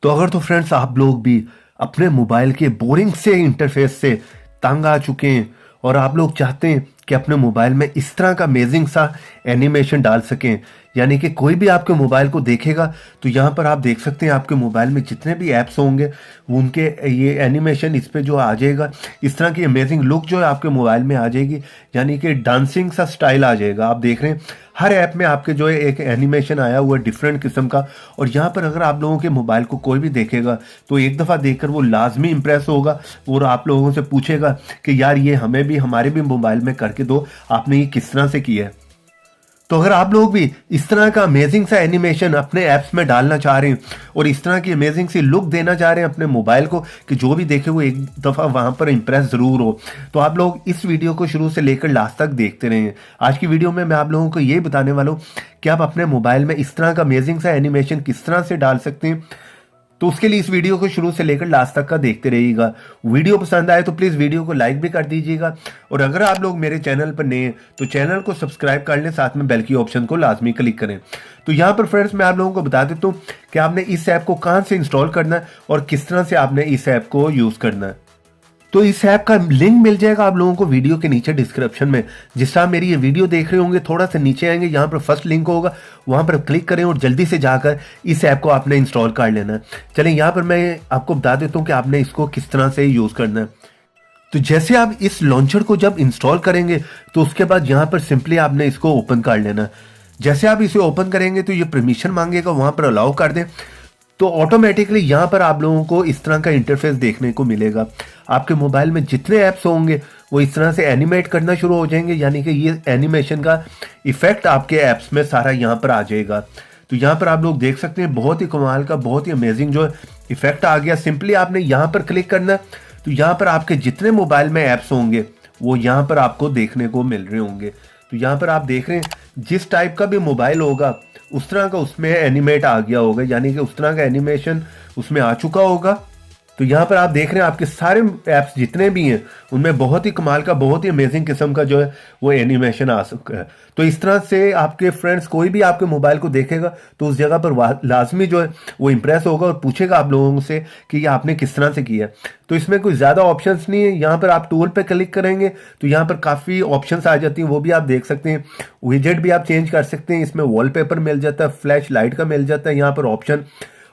तो अगर तो फ्रेंड्स आप लोग भी अपने मोबाइल के बोरिंग से इंटरफेस से तंग आ चुके हैं और आप लोग चाहते हैं कि अपने मोबाइल में इस तरह का अमेजिंग सा एनिमेशन डाल सकें, यानी कि कोई भी आपके मोबाइल को देखेगा तो यहाँ पर आप देख सकते हैं आपके मोबाइल में जितने भी ऐप्स होंगे उनके ये एनिमेशन इस पे जो आ जाएगा, इस तरह की अमेजिंग लुक जो है आपके मोबाइल में आ जाएगी, यानी कि डांसिंग सा स्टाइल आ जाएगा। आप देख रहे हैं हर ऐप में आपके जो है एक एनिमेशन आया हुआ है डिफरेंट किस्म का, और यहाँ पर अगर आप लोगों के मोबाइल को कोई भी देखेगा तो एक दफ़ा देखकर वो लाजमी इंप्रेस होगा और आप लोगों से पूछेगा कि यार ये हमें भी हमारे भी मोबाइल में करके दो, आपने ये किस तरह से किया है। तो अगर आप लोग भी इस तरह का अमेजिंग सा एनिमेशन अपने ऐप्स में डालना चाह रहे हैं और इस तरह की अमेजिंग सी लुक देना चाह रहे हैं अपने मोबाइल को कि जो भी देखे वो एक दफ़ा वहां पर इंप्रेस ज़रूर हो, तो आप लोग इस वीडियो को शुरू से लेकर लास्ट तक देखते रहें। आज की वीडियो में मैं आप लोगों को ये बताने वाला हूँ कि आप अपने मोबाइल में इस तरह का अमेजिंग सा एनिमेशन किस तरह से डाल सकते हैं। तो उसके लिए इस वीडियो को शुरू से लेकर लास्ट तक का देखते रहिएगा। वीडियो पसंद आए तो प्लीज़ वीडियो को लाइक भी कर दीजिएगा, और अगर आप लोग मेरे चैनल पर नए हैं तो चैनल को सब्सक्राइब कर लें, साथ में बेल की ऑप्शन को लाजमी क्लिक करें। तो यहाँ पर फ्रेंड्स मैं आप लोगों को बता देता हूँ कि आपने इस ऐप को कहाँ से इंस्टॉल करना है और किस तरह से आपने इस ऐप को यूज़ करना है। तो इस ऐप का लिंक मिल जाएगा आप लोगों को वीडियो के नीचे डिस्क्रिप्शन में। जिस तरह मेरी ये वीडियो देख रहे होंगे थोड़ा सा नीचे आएंगे, यहाँ पर फर्स्ट लिंक होगा, वहाँ पर क्लिक करें और जल्दी से जाकर इस ऐप को आपने इंस्टॉल कर लेना है। चलें यहाँ पर मैं आपको बता देता हूँ कि आपने इसको किस तरह से यूज़ करना है। तो जैसे आप इस लॉन्चर को जब इंस्टॉल करेंगे तो उसके बाद यहाँ पर सिंपली आपने इसको ओपन कर लेना है। जैसे आप इसे ओपन करेंगे तो ये परमिशन मांगेगा, वहाँ पर अलाउ कर दें तो ऑटोमेटिकली यहाँ पर आप लोगों को इस तरह का इंटरफेस देखने को मिलेगा। आपके मोबाइल में जितने ऐप्स होंगे वो इस तरह से एनिमेट करना शुरू हो जाएंगे, यानी कि ये एनिमेशन का इफेक्ट आपके ऐप्स में सारा यहाँ पर आ जाएगा। तो यहाँ पर आप लोग देख सकते हैं बहुत ही कमाल का, बहुत ही अमेजिंग जो इफेक्ट आ गया। सिंपली आपने यहाँ पर क्लिक करना है तो यहाँ पर आपके जितने मोबाइल में ऐप्स होंगे वो यहाँ पर आपको देखने को मिल रहे होंगे। तो यहाँ पर आप देख रहे हैं जिस टाइप का भी मोबाइल होगा उस तरह का उसमें एनिमेट आ गया होगा, यानी कि उस तरह का एनिमेशन उसमें आ चुका होगा। तो यहाँ पर आप देख रहे हैं आपके सारे ऐप्स जितने भी हैं उनमें बहुत ही कमाल का, बहुत ही अमेजिंग किस्म का जो है वो एनिमेशन आ सकता है। तो इस तरह से आपके फ्रेंड्स कोई भी आपके मोबाइल को देखेगा तो उस जगह पर लाजमी जो है वो इंप्रेस होगा और पूछेगा आप लोगों से कि ये आपने किस तरह से किया। तो इसमें कोई ज़्यादा ऑप्शंस नहीं है। यहाँ पर आप टूल पे क्लिक करेंगे तो यहाँ पर काफ़ी ऑप्शंस आ जाती हैं, वो भी आप देख सकते हैं। विजेट भी आप चेंज कर सकते हैं, इसमें वॉलपेपर मिल जाता है, फ्लैश लाइट का मिल जाता है यहाँ पर ऑप्शन।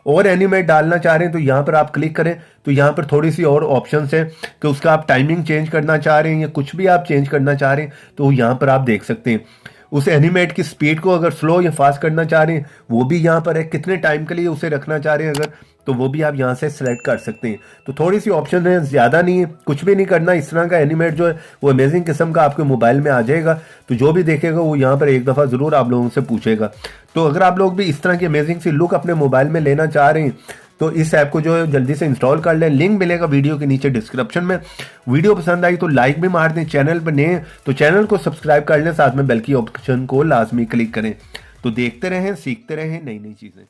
और एनिमेट डालना चाह रहे हैं तो यहाँ पर आप क्लिक करें तो यहाँ पर थोड़ी सी और ऑप्शंस है कि उसका आप टाइमिंग चेंज करना चाह रहे हैं या कुछ भी आप चेंज करना चाह रहे हैं तो यहाँ पर आप देख सकते हैं। उस एनिमेट की स्पीड को अगर स्लो या फास्ट करना चाह रहे हैं वो भी यहाँ पर है, कितने टाइम के लिए उसे रखना चाह रहे हैं अगर, तो वो भी आप यहाँ से सेलेक्ट कर सकते हैं। तो थोड़ी सी ऑप्शन है, ज़्यादा नहीं है, कुछ भी नहीं करना। इस तरह का एनिमेट जो है वो अमेजिंग किस्म का आपके मोबाइल में आ जाएगा। तो जो भी देखेगा वो यहाँ पर एक दफ़ा ज़रूर आप लोगों से पूछेगा। तो अगर आप लोग भी इस तरह की अमेजिंग सी लुक अपने मोबाइल में लेना चाह रहे हैं तो इस ऐप को जो है जल्दी से इंस्टॉल कर लें। लिंक मिलेगा वीडियो के नीचे डिस्क्रिप्शन में। वीडियो पसंद आई तो लाइक भी मार दें, चैनल पर नए तो चैनल को सब्सक्राइब कर लें, साथ में बेल की ऑप्शन को लाजमी क्लिक करें। तो देखते रहें, सीखते रहें नई नई चीज़ें।